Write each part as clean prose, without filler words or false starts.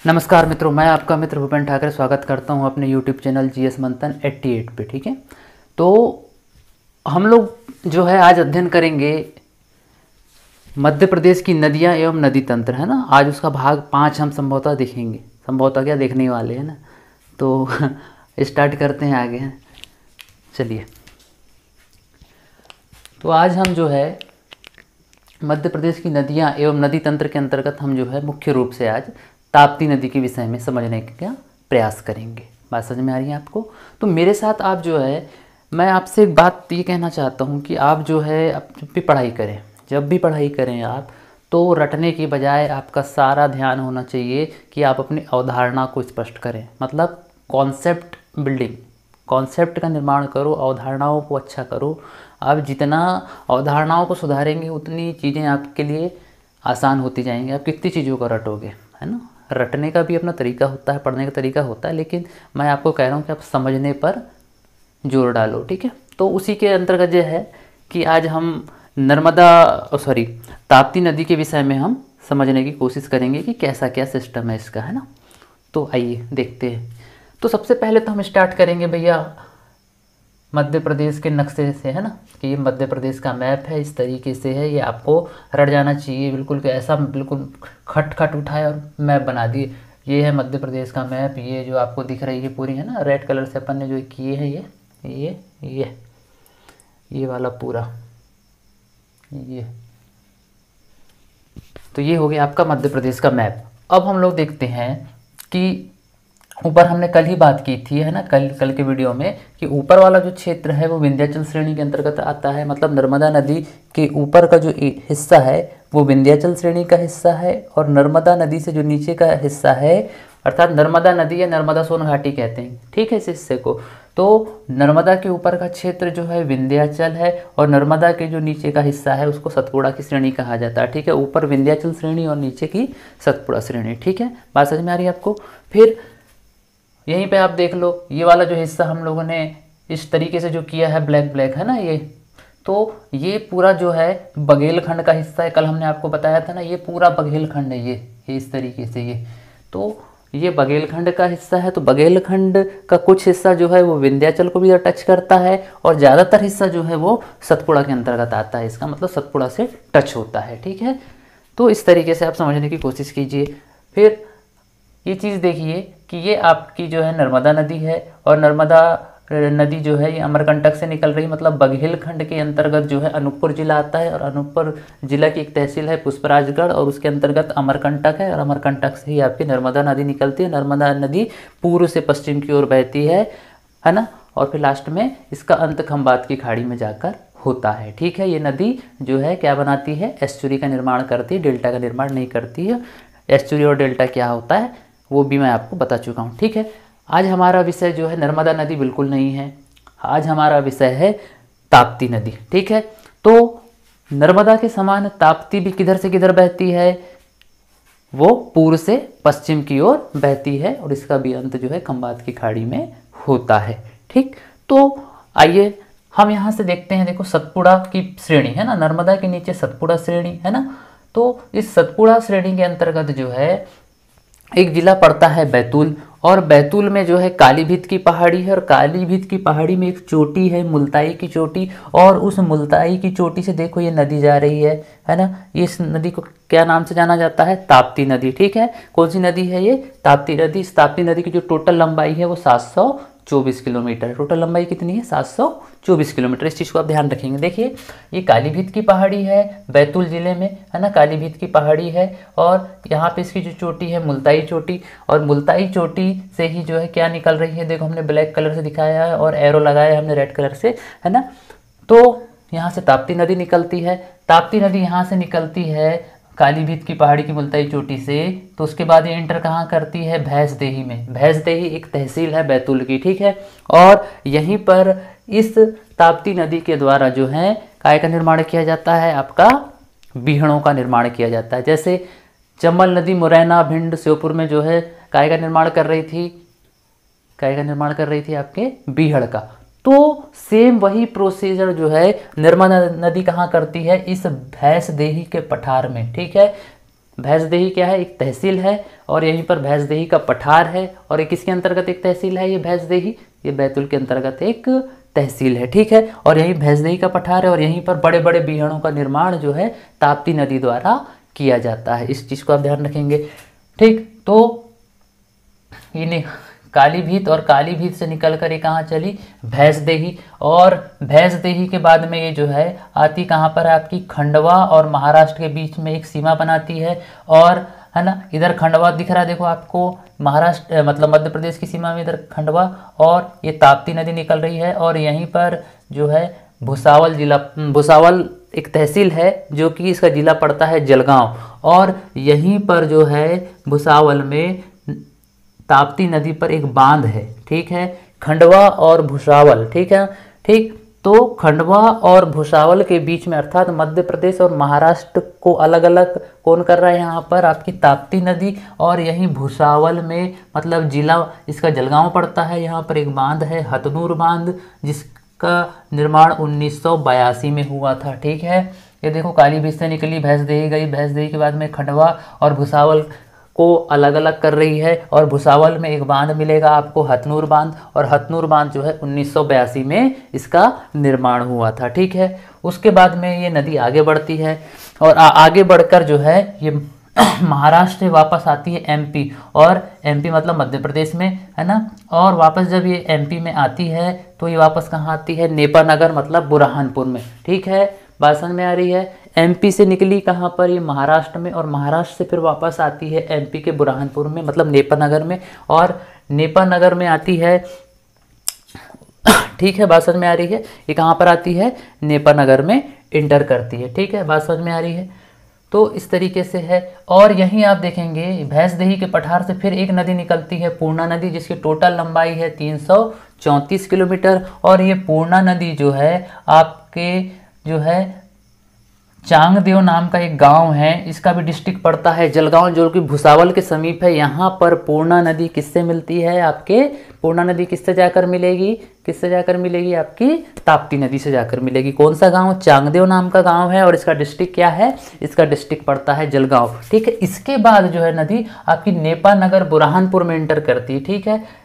नमस्कार मित्रों, मैं आपका मित्र भूपेन ठाकरे स्वागत करता हूं अपने YouTube चैनल जीएस मंथन 88 पे। ठीक है, तो हम लोग जो है आज अध्ययन करेंगे मध्य प्रदेश की नदियां एवं नदी तंत्र, है ना। आज उसका भाग 5 हम संभवतः देखेंगे, संभवतः क्या देखने वाले हैं ना। तो स्टार्ट करते हैं आगे। चलिए, तो आज हम जो है मध्य प्रदेश की नदियां एवं नदी तंत्र के अंतर्गत हम जो है मुख्य रूप से आज ताप्ती नदी के विषय में समझने का प्रयास करेंगे। बात समझ में आ रही है आपको? तो मेरे साथ आप जो है, मैं आपसे एक बात ये कहना चाहता हूँ कि आप जो है जब भी पढ़ाई करें आप, तो रटने की बजाय आपका सारा ध्यान होना चाहिए कि आप अपनी अवधारणा को स्पष्ट करें। मतलब कॉन्सेप्ट बिल्डिंग, कॉन्सेप्ट का निर्माण करो, अवधारणाओं को अच्छा करो। आप जितना अवधारणाओं को सुधारेंगे उतनी चीज़ें आपके लिए आसान होती जाएंगी। आप कितनी चीज़ों को रटोगे, है ना। रटने का भी अपना तरीका होता है, पढ़ने का तरीका होता है, लेकिन मैं आपको कह रहा हूँ कि आप समझने पर जोर डालो। ठीक है, तो उसी के अंतर्गत यह है कि आज हम ताप्ती नदी के विषय में हम समझने की कोशिश करेंगे कि कैसा क्या सिस्टम है इसका, है ना। तो आइए देखते हैं। तो सबसे पहले तो हम स्टार्ट करेंगे भैया मध्य प्रदेश के नक्शे से, है ना। कि ये मध्य प्रदेश का मैप है, इस तरीके से है। ये आपको रट जाना चाहिए बिल्कुल, कि ऐसा बिल्कुल खट उठाए और मैप बना दिए। ये है मध्य प्रदेश का मैप। ये जो आपको दिख रही है पूरी, है ना, रेड कलर से अपन ने जो किए हैं, ये वाला पूरा, ये तो ये हो गया आपका मध्य प्रदेश का मैप। अब हम लोग देखते हैं कि ऊपर हमने कल ही बात की थी, है ना, कल के वीडियो में, कि ऊपर वाला जो क्षेत्र है वो विंध्याचल श्रेणी के अंतर्गत आता है। मतलब नर्मदा नदी के ऊपर का जो हिस्सा है वो विंध्याचल श्रेणी का हिस्सा है, और नर्मदा नदी से जो नीचे का हिस्सा है, अर्थात नर्मदा नदी या नर्मदा सोन घाटी कहते हैं, ठीक है, इस हिस्से को। तो नर्मदा के ऊपर का क्षेत्र जो है विंध्याचल है, और नर्मदा के जो नीचे का हिस्सा है उसको सतपुड़ा की श्रेणी कहा जाता है। ठीक है, ऊपर विंध्याचल श्रेणी और नीचे की सतपुड़ा श्रेणी। ठीक है, बात समझ में आ रही है आपको? फिर यहीं पे आप देख लो, ये वाला जो हिस्सा हम लोगों ने इस तरीके से जो किया है, ब्लैक है ना, ये तो ये पूरा जो है बघेलखंड का हिस्सा है। कल हमने आपको बताया था ना, ये पूरा बघेलखंड है। ये इस तरीके से, ये तो ये बघेलखंड का हिस्सा है। तो बघेलखंड का कुछ हिस्सा जो है वो विंध्याचल को भी टच करता है, और ज़्यादातर हिस्सा जो है वो सतपुड़ा के अंतर्गत आता है। इसका मतलब सतपुड़ा से टच होता है। ठीक है, तो इस तरीके से आप समझने की कोशिश कीजिए। फिर ये चीज़ देखिए कि ये आपकी जो है नर्मदा नदी है, और नर्मदा नदी जो है ये अमरकंटक से निकल रही। मतलब बघेलखंड के अंतर्गत जो है अनूपपुर जिला आता है, और अनूपपुर जिला की एक तहसील है पुष्पराजगढ़, और उसके अंतर्गत अमरकंटक है, और अमरकंटक से ही आपकी नर्मदा नदी निकलती है। नर्मदा नदी पूर्व से पश्चिम की ओर बहती है ना, और फिर लास्ट में इसका अंत खंबात की खाड़ी में जाकर होता है। ठीक है, ये नदी जो है क्या बनाती है, एस्चुरी का निर्माण करती है, डेल्टा का निर्माण नहीं करती है। एस्चुरी और डेल्टा क्या होता है वो भी मैं आपको बता चुका हूँ। ठीक है, आज हमारा विषय जो है नर्मदा नदी बिल्कुल नहीं है, आज हमारा विषय है ताप्ती नदी। ठीक है, तो नर्मदा के समान ताप्ती भी किधर से किधर बहती है, वो पूर्व से पश्चिम की ओर बहती है, और इसका भी अंत जो है खंबात की खाड़ी में होता है। ठीक, तो आइए हम यहाँ से देखते हैं। देखो, सतपुड़ा की श्रेणी है ना, नर्मदा के नीचे सतपुड़ा श्रेणी है ना। तो इस सतपुड़ा श्रेणी के अंतर्गत जो है एक जिला पड़ता है बैतूल, और बैतूल में जो है कालीभीत की पहाड़ी है, और कालीभीत की पहाड़ी में एक चोटी है, मुल्ताई की चोटी, और उस मुल्ताई की चोटी से देखो ये नदी जा रही है ना। इस नदी को क्या नाम से जाना जाता है, ताप्ती नदी। ठीक है, कौन सी नदी है ये, ताप्ती नदी। इस ताप्ती नदी की जो टोटल लंबाई है वो 724 किलोमीटर है। टोटल लंबाई कितनी है, 724 किलोमीटर। इस चीज़ को आप ध्यान रखेंगे। देखिए, ये कालीभीत की पहाड़ी है बैतूल जिले में, है ना, कालीभीत की पहाड़ी है, और यहाँ पे इसकी जो चोटी है मुल्ताई चोटी, और मुल्ताई चोटी से ही जो है क्या निकल रही है, देखो हमने ब्लैक कलर से दिखाया है और एरो लगाया है हमने रेड कलर से, है ना। तो यहाँ से ताप्ती नदी निकलती है। ताप्ती नदी यहाँ से निकलती है कालीभीत की पहाड़ी की मुल्ताई चोटी से, तो उसके बाद ये इंटर कहाँ करती है, भैंसदेही में। भैंसदेही एक तहसील है बैतूल की। ठीक है, और यहीं पर इस ताप्ती नदी के द्वारा जो है काय का निर्माण किया जाता है, आपका बीहड़ों का निर्माण किया जाता है। जैसे चंबल नदी मुरैना भिंड श्योपुर में जो है काय का निर्माण कर रही थी आपके बीहड़ का। तो सेम वही प्रोसीजर जो है नर्मदा नदी कहाँ करती है, इस भैंसदेही के पठार में। ठीक है, भैंसदेही क्या है, एक तहसील है, और यहीं पर भैंसदेही का पठार है, और ये किसके अंतर्गत एक तहसील है, ये भैंसदेही, ये बैतूल के अंतर्गत एक तहसील है, ठीक है। और यहीं भैंसदेही का पठार है, और यहीं पर बड़े बड़े बीहड़ों का निर्माण जो है ताप्ती नदी द्वारा किया जाता है। इस चीज़ को आप ध्यान रखेंगे, ठीक। तो ये कालीभीत, और कालीभीत से निकलकर ये कहाँ चली, भैंसदेही, और भैंसदेही के बाद में ये जो है आती कहाँ पर है आपकी, खंडवा और महाराष्ट्र के बीच में एक सीमा बनाती है, और है ना, इधर खंडवा दिख रहा है देखो आपको, महाराष्ट्र मतलब मध्य प्रदेश की सीमा में इधर खंडवा, और ये ताप्ती नदी निकल रही है, और यहीं पर जो है भुसावल जिला, भुसावल एक तहसील है जो कि इसका जिला पड़ता है जलगांव, और यहीं पर जो है भुसावल में ताप्ती नदी पर एक बांध है, ठीक है, खंडवा और भुसावल, ठीक है, ठीक। तो खंडवा और भुसावल के बीच में, अर्थात मध्य प्रदेश और महाराष्ट्र को अलग अलग कौन कर रहा है यहाँ पर, आपकी ताप्ती नदी, और यहीं भुसावल में मतलब जिला इसका जलगांव पड़ता है, यहाँ पर एक बांध है हथनूर बांध, जिसका निर्माण 1982 में हुआ था, ठीक है। ये देखो कालीभीत से निकली, भैंसदेही गई, भैंसदेही के बाद में खंडवा और भुसावल को अलग अलग कर रही है, और भुसावल में एक बांध मिलेगा आपको हथनूर बांध, और हथनूर बांध जो है 1982 में इसका निर्माण हुआ था, ठीक है। उसके बाद में ये नदी आगे बढ़ती है, और आगे बढ़कर जो है ये महाराष्ट्र से वापस आती है एमपी, और एमपी मतलब मध्य प्रदेश में, है ना, और वापस जब ये एमपी में आती है तो ये वापस कहाँ आती है, नेपानगर मतलब बुरहानपुर में, ठीक है, बात समझ में आ रही है। एमपी से निकली कहाँ पर, ये महाराष्ट्र में, और महाराष्ट्र से फिर वापस आती है एमपी के बुरहानपुर में मतलब नेपानगर में, और नेपानगर में आती है, ठीक है, बात समझ में आ रही है। ये कहाँ पर आती है, नेपानगर में इंटर करती है, ठीक है, बात समझ में आ रही है। तो इस तरीके से है, और यहीं आप देखेंगे भैंसदेही के पठार से फिर एक नदी निकलती है, पूर्णा नदी, जिसकी टोटल लंबाई है 334 किलोमीटर, और ये पूर्णा नदी जो है आपके जो है चांगदेव नाम का एक गांव है, इसका भी डिस्ट्रिक्ट पड़ता है जलगांव, जो कि भुसावल के समीप है। यहाँ पर पूर्णा नदी किससे मिलती है, आपके पूर्णा नदी किससे जाकर मिलेगी, किससे जाकर मिलेगी, आपकी ताप्ती नदी से जाकर मिलेगी। कौन सा गांव, चांगदेव नाम का गांव है, और इसका डिस्ट्रिक्ट क्या है, इसका डिस्ट्रिक्ट पड़ता है जलगांव, ठीक है। इसके बाद जो है नदी आपकी नेपानगर बुरहानपुर में एंटर करती है, ठीक है।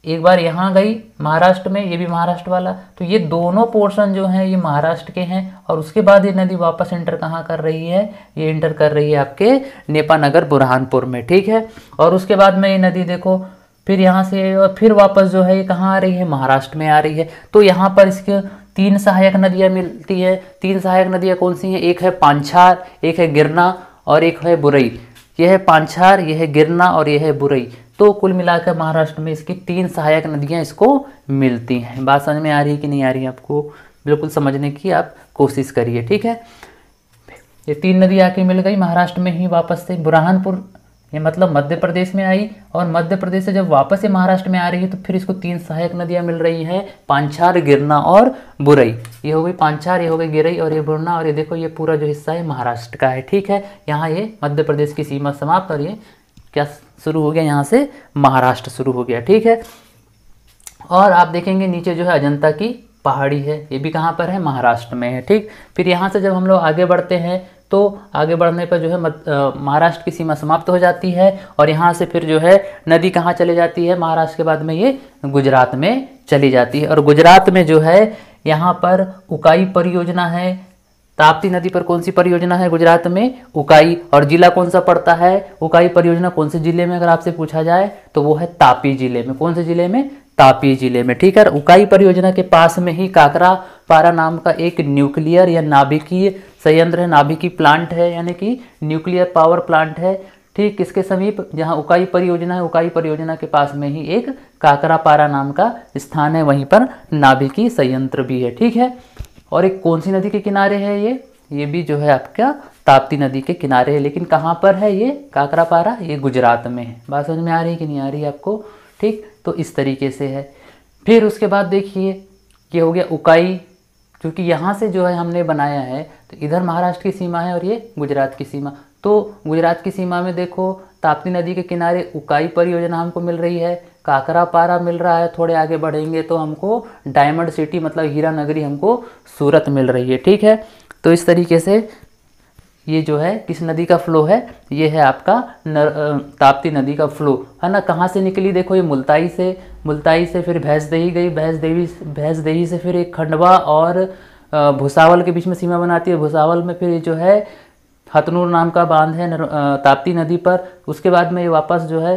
एक बार यहाँ गई महाराष्ट्र में, ये भी महाराष्ट्र वाला, तो ये दोनों पोर्शन जो हैं ये महाराष्ट्र के हैं, और उसके बाद ये नदी वापस एंटर कहाँ कर रही है, ये एंटर कर रही है आपके नेपानगर बुरहानपुर में, ठीक है। और उसके बाद में ये नदी देखो फिर यहाँ से और फिर वापस जो है ये कहाँ आ रही है, महाराष्ट्र में आ रही है। तो यहाँ पर इसके 3 सहायक नदियाँ मिलती है। 3 सहायक नदियाँ कौन सी हैं, एक है पांछार, एक है गिरना, और एक है बुरई। यह है पांछार, यह है गिरना, और यह है बुरई। तो कुल मिलाकर महाराष्ट्र में इसकी 3 सहायक नदियां इसको मिलती हैं। बात समझ में आ रही है कि नहीं आ रही है, आपको बिल्कुल समझने की आप कोशिश करिए, ठीक है। ये 3 नदी आके मिल गई महाराष्ट्र में ही वापस से बुरहानपुर, ये मतलब मध्य प्रदेश में आई, और मध्य प्रदेश से जब वापस से महाराष्ट्र में आ रही है तो फिर इसको 3 सहायक नदियां मिल रही हैं, पांछार, गिरना और बुरई। ये हो गई पांछार, ये हो गई गिरई, और ये बुरना, और ये देखो ये पूरा जो हिस्सा है महाराष्ट्र का है, ठीक है। यहाँ ये मध्य प्रदेश की सीमा समाप्त, और ये क्या शुरू हो गया, यहाँ से महाराष्ट्र शुरू हो गया, ठीक है। और आप देखेंगे नीचे जो है अजंता की पहाड़ी है, ये भी कहाँ पर है, महाराष्ट्र में है, ठीक। फिर यहाँ से जब हम लोग आगे बढ़ते हैं तो आगे बढ़ने पर जो है महाराष्ट्र की सीमा समाप्त हो जाती है, और यहाँ से फिर जो है नदी कहाँ चले जाती है, महाराष्ट्र के बाद में ये गुजरात में चली जाती है। और गुजरात में जो है यहाँ पर उकाई परियोजना है। ताप्ती नदी पर कौन सी परियोजना है गुजरात में, उकाई। और जिला कौन सा पड़ता है, उकाई परियोजना कौन से जिले में अगर आपसे पूछा जाए तो वो है तापी जिले में। कौन से जिले में, तापी जिले में, ठीक है। उकाई परियोजना के पास में ही काकरा पारा नाम का एक न्यूक्लियर या नाभिकीय संयंत्र है, नाभिकीय प्लांट है, यानी कि न्यूक्लियर पावर प्लांट है, ठीक। किसके समीप, जहाँ उकाई परियोजना है, उकाई परियोजना के पास में ही एक काकरा पारा नाम का स्थान है, वहीं पर नाभिकीय संयंत्र भी है, ठीक है। और एक कौन सी नदी के किनारे है ये भी जो है आपका ताप्ती नदी के किनारे है, लेकिन कहाँ पर है ये काकरापारा, ये गुजरात में है। बात समझ में आ रही है कि नहीं आ रही है आपको, ठीक। तो इस तरीके से है। फिर उसके बाद देखिए ये हो गया उकाई, क्योंकि यहाँ से जो है हमने बनाया है तो इधर महाराष्ट्र की सीमा है और ये गुजरात की सीमा। तो गुजरात की सीमा में देखो ताप्ती नदी के किनारे उकाई परियोजना हमको मिल रही है, काकरापारा मिल रहा है, थोड़े आगे बढ़ेंगे तो हमको डायमंड सिटी मतलब हीरा नगरी हमको सूरत मिल रही है, ठीक है। तो इस तरीके से ये जो है किस नदी का फ्लो है, ये है आपका ताप्ती नदी का फ्लो, है ना। कहाँ से निकली, देखो ये मुल्ताई से फिर भैंसदेही गई, भैंसदेही से फिर एक खंडवा और भुसावल के बीच में सीमा बनाती है। भुसावल में फिर जो है हथनूर नाम का बांध है ताप्ती नदी पर। उसके बाद में ये वापस जो है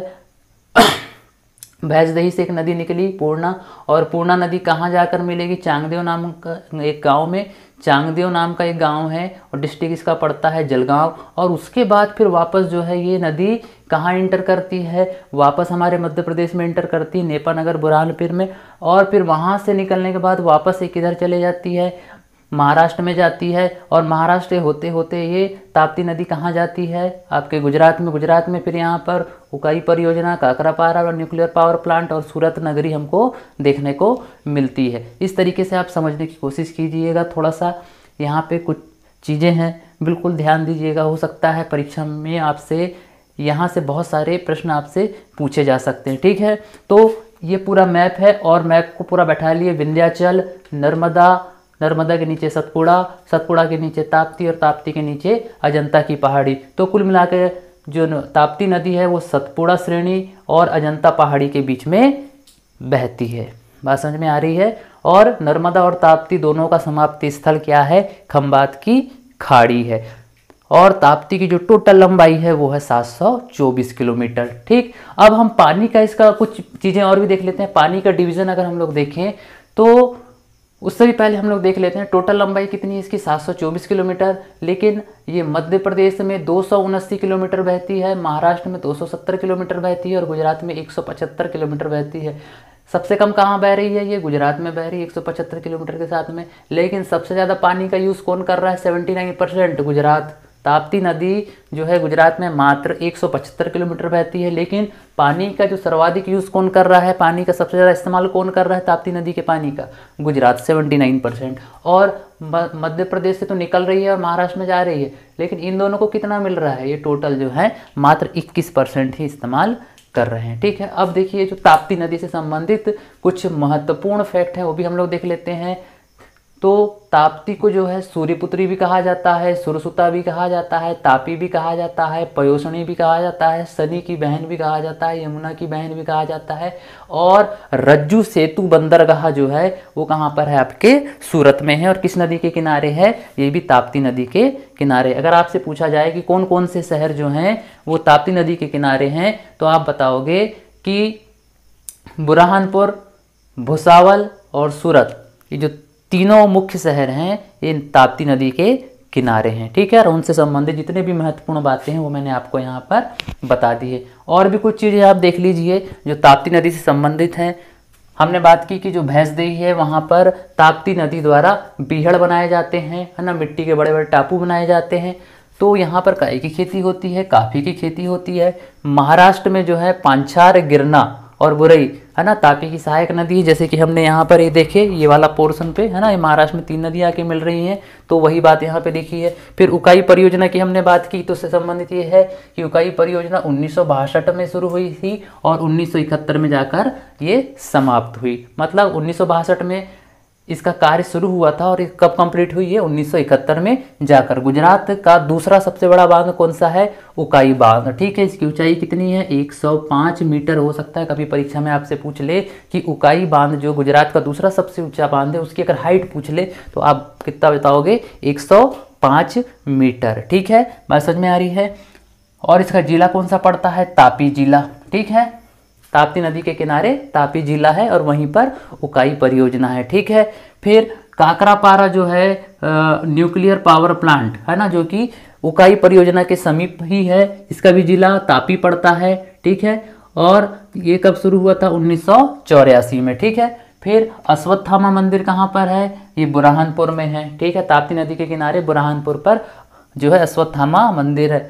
भैंसदेही से एक नदी निकली पूर्णा, और पूर्णा नदी कहाँ जाकर मिलेगी, चांगदेव नाम का एक गांव में, चांगदेव नाम का एक गांव है और डिस्ट्रिक्ट इसका पड़ता है जलगांव। और उसके बाद फिर वापस जो है ये नदी कहाँ इंटर करती है, वापस हमारे मध्य प्रदेश में इंटर करती है, नेपानगर बुरहानपुर में। और फिर वहाँ से निकलने के बाद वापस एक इधर चले जाती है, महाराष्ट्र में जाती है। और महाराष्ट्र होते होते ये ताप्ती नदी कहाँ जाती है, आपके गुजरात में फिर यहाँ पर उकाई परियोजना, काकरापारा और न्यूक्लियर पावर प्लांट और सूरत नगरी हमको देखने को मिलती है। इस तरीके से आप समझने की कोशिश कीजिएगा। थोड़ा सा यहाँ पे कुछ चीज़ें हैं, बिल्कुल ध्यान दीजिएगा। हो सकता है परीक्षा में आपसे यहाँ से बहुत सारे प्रश्न आपसे पूछे जा सकते हैं, ठीक है। तो ये पूरा मैप है और मैप को पूरा बैठा लिए। विंध्याचल, नर्मदा के नीचे सतपुड़ा के नीचे ताप्ती और ताप्ती के नीचे अजंता की पहाड़ी। तो कुल मिलाकर जो ताप्ती नदी है वो सतपुड़ा श्रेणी और अजंता पहाड़ी के बीच में बहती है। बात समझ में आ रही है। और नर्मदा और ताप्ती दोनों का समाप्ति स्थल क्या है, खंबात की खाड़ी है। और ताप्ती की जो टोटल लंबाई है वो है 724 किलोमीटर, ठीक। अब हम पानी का इसका कुछ चीज़ें और भी देख लेते हैं। पानी का डिवीज़न अगर हम लोग देखें तो उससे भी पहले हम लोग देख लेते हैं टोटल लंबाई कितनी है इसकी, 724 किलोमीटर। लेकिन ये मध्य प्रदेश में 279 किलोमीटर बहती है, महाराष्ट्र में 270 किलोमीटर बहती है और गुजरात में 175 किलोमीटर बहती है। सबसे कम कहाँ बह रही है, ये गुजरात में बह रही है 175 किलोमीटर के साथ में। लेकिन सबसे ज़्यादा पानी का यूज़ कौन कर रहा है, 79% गुजरात। ताप्ती नदी जो है गुजरात में मात्र 175 किलोमीटर बहती है। लेकिन पानी का जो सर्वाधिक यूज़ कौन कर रहा है, पानी का सबसे ज़्यादा इस्तेमाल कौन कर रहा है ताप्ती नदी के पानी का, गुजरात 79%। और मध्य प्रदेश से तो निकल रही है और महाराष्ट्र में जा रही है, लेकिन इन दोनों को कितना मिल रहा है, ये टोटल जो है मात्र 21% ही इस्तेमाल कर रहे हैं, ठीक है। अब देखिए जो ताप्ती नदी से संबंधित कुछ महत्वपूर्ण फैक्ट है वो भी हम लोग देख लेते हैं। तो ताप्ती को जो है सूर्यपुत्री भी कहा जाता है, सुरसुता भी कहा जाता है, तापी भी कहा जाता है, पयोसनी भी कहा जाता है, शनि की बहन भी कहा जाता है, यमुना की बहन भी कहा जाता है। और रज्जू सेतु बंदरगाह जो है वो कहाँ पर है, आपके सूरत में है। और किस नदी के किनारे है, ये भी ताप्ती नदी के किनारे। अगर आपसे पूछा जाए कि कौन कौन से शहर जो हैं वो ताप्ती नदी के किनारे हैं, तो आप बताओगे कि बुरहानपुर, भुसावल और सूरत, ये जो तीनों मुख्य शहर हैं ये ताप्ती नदी के किनारे हैं, ठीक है। और उनसे संबंधित जितने भी महत्वपूर्ण बातें हैं वो मैंने आपको यहाँ पर बता दी है। और भी कुछ चीज़ें आप देख लीजिए जो ताप्ती नदी से संबंधित हैं। हमने बात की कि जो भैंसदेही है वहाँ पर ताप्ती नदी द्वारा बीहड़ बनाए जाते हैं, है ना, मिट्टी के बड़े बड़े टापू बनाए जाते हैं। तो यहाँ पर चाय की खेती होती है, काफ़ी की खेती होती है। महाराष्ट्र में जो है पांचार, गिरना और बुरई, है ना, तापी की सहायक नदी, जैसे कि हमने यहाँ पर ये देखे ये वाला पोर्शन पे, है ना, ये महाराष्ट्र में 3 नदियाँ आके मिल रही हैं, तो वही बात यहाँ पे देखी है। फिर उकाई परियोजना की हमने बात की, तो उससे संबंधित ये है कि उकाई परियोजना 1962 में शुरू हुई थी और 1971 में जाकर ये समाप्त हुई। मतलब 1962 में इसका कार्य शुरू हुआ था और कब कंप्लीट हुई है, 1971 में जाकर। गुजरात का दूसरा सबसे बड़ा बांध कौन सा है, उकाई बांध, ठीक है। इसकी ऊंचाई कितनी है, 105 मीटर। हो सकता है कभी परीक्षा में आपसे पूछ ले कि उकाई बांध जो गुजरात का दूसरा सबसे ऊंचा बांध है उसकी अगर हाइट पूछ ले तो आप कितना बताओगे, 105 मीटर, ठीक है। बात समझ में आ रही है। और इसका जिला कौन सा पड़ता है, तापी जिला, ठीक है। ताप्ती नदी के किनारे तापी जिला है और वहीं पर उकाई परियोजना है, ठीक है। फिर काकरापारा जो है न्यूक्लियर पावर प्लांट, है ना, जो कि उकाई परियोजना के समीप ही है, इसका भी जिला तापी पड़ता है, ठीक है। और ये कब शुरू हुआ था, 1984 में, ठीक है। फिर अश्वत्थामा मंदिर कहाँ पर है, ये बुरहानपुर में है, ठीक है। ताप्ती नदी के किनारे बुरहानपुर पर जो है अश्वत्थामा मंदिर है।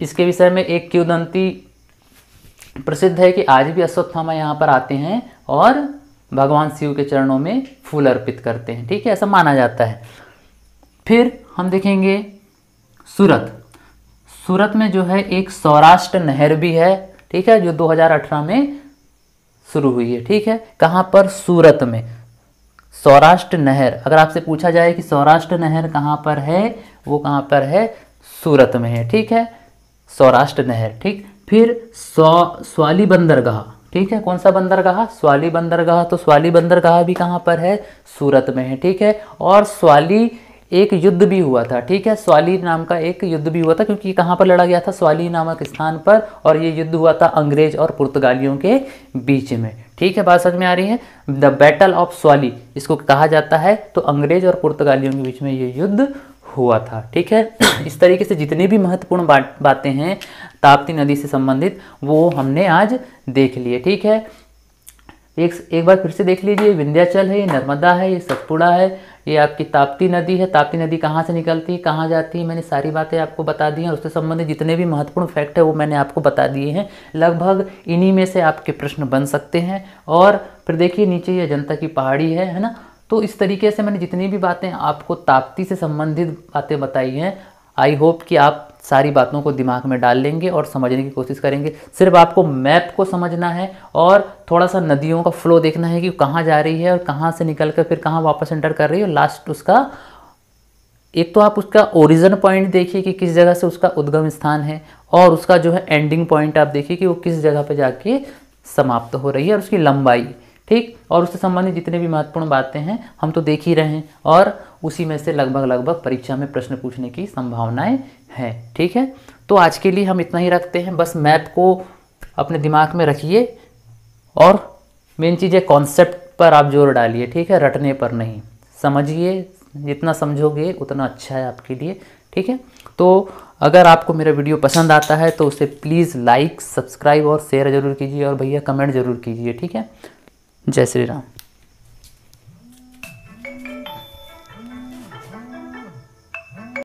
इसके विषय में एक किंवदंती प्रसिद्ध है कि आज भी अश्वत्थामा यहाँ पर आते हैं और भगवान शिव के चरणों में फूल अर्पित करते हैं, ठीक है, ऐसा माना जाता है। फिर हम देखेंगे सूरत में जो है एक सौराष्ट्र नहर भी है, ठीक है, जो 2018 में शुरू हुई है, ठीक है। कहाँ पर, सूरत में सौराष्ट्र नहर। अगर आपसे पूछा जाए कि सौराष्ट्र नहर कहाँ पर है, वो कहाँ पर है, सूरत में है, ठीक है, सौराष्ट्र नहर, ठीक। फिर स्वाली बंदरगाह, ठीक है, कौन सा बंदरगाह, स्वाली बंदरगाह, तो स्वाली बंदरगाह भी कहाँ पर है, सूरत में है, ठीक है। और स्वाली एक युद्ध भी हुआ था, ठीक है, स्वाली नाम का एक युद्ध भी हुआ था, क्योंकि कहाँ पर लड़ा गया था, स्वाली नामक स्थान पर, और ये युद्ध हुआ था अंग्रेज और पुर्तगालियों के बीच में, ठीक है, बात समझ में आ रही है। द बैटल ऑफ स्वाली इसको कहा जाता है, तो अंग्रेज और पुर्तगालियों के बीच में ये युद्ध हुआ था, ठीक है। इस तरीके से जितनी भी महत्वपूर्ण बातें हैं ताप्ती नदी से संबंधित वो हमने आज देख लिए, ठीक है। एक बार फिर से देख लीजिए, विंध्याचल है, ये नर्मदा है, ये सतपुड़ा है, ये आपकी ताप्ती नदी है। ताप्ती नदी कहाँ से निकलती है, कहाँ जाती है, मैंने सारी बातें आपको बता दी हैं। उससे संबंधित जितने भी महत्वपूर्ण फैक्ट है वो मैंने आपको बता दिए हैं। लगभग इन्हीं में से आपके प्रश्न बन सकते हैं। और फिर देखिए नीचे ये अजंता की पहाड़ी है ना। तो इस तरीके से मैंने जितनी भी बातें आपको ताप्ती से संबंधित बातें बताई हैं, आई होप कि आप सारी बातों को दिमाग में डाल लेंगे और समझने की कोशिश करेंगे। सिर्फ आपको मैप को समझना है और थोड़ा सा नदियों का फ्लो देखना है कि कहाँ जा रही है और कहाँ से निकल कर फिर कहाँ वापस एंटर कर रही है। और लास्ट उसका एक तो आप उसका ओरिजिन पॉइंट देखिए कि किस जगह से उसका उद्गम स्थान है, और उसका जो है एंडिंग पॉइंट आप देखिए कि वो किस जगह पे जाके समाप्त हो रही है और उसकी लंबाई, ठीक। और उससे संबंधित जितने भी महत्वपूर्ण बातें हैं हम तो देख ही रहे हैं, और उसी में से लगभग परीक्षा में प्रश्न पूछने की संभावनाएं हैं, ठीक है। तो आज के लिए हम इतना ही रखते हैं। बस मैप को अपने दिमाग में रखिए और मेन चीज़ है कॉन्सेप्ट पर आप जोर डालिए, ठीक है, रटने पर नहीं। समझिए, जितना समझोगे उतना अच्छा है आपके लिए, ठीक है। तो अगर आपको मेरा वीडियो पसंद आता है तो उसे प्लीज़ लाइक, सब्सक्राइब और शेयर ज़रूर कीजिए, और भैया कमेंट ज़रूर कीजिए, ठीक है। जय श्री राम।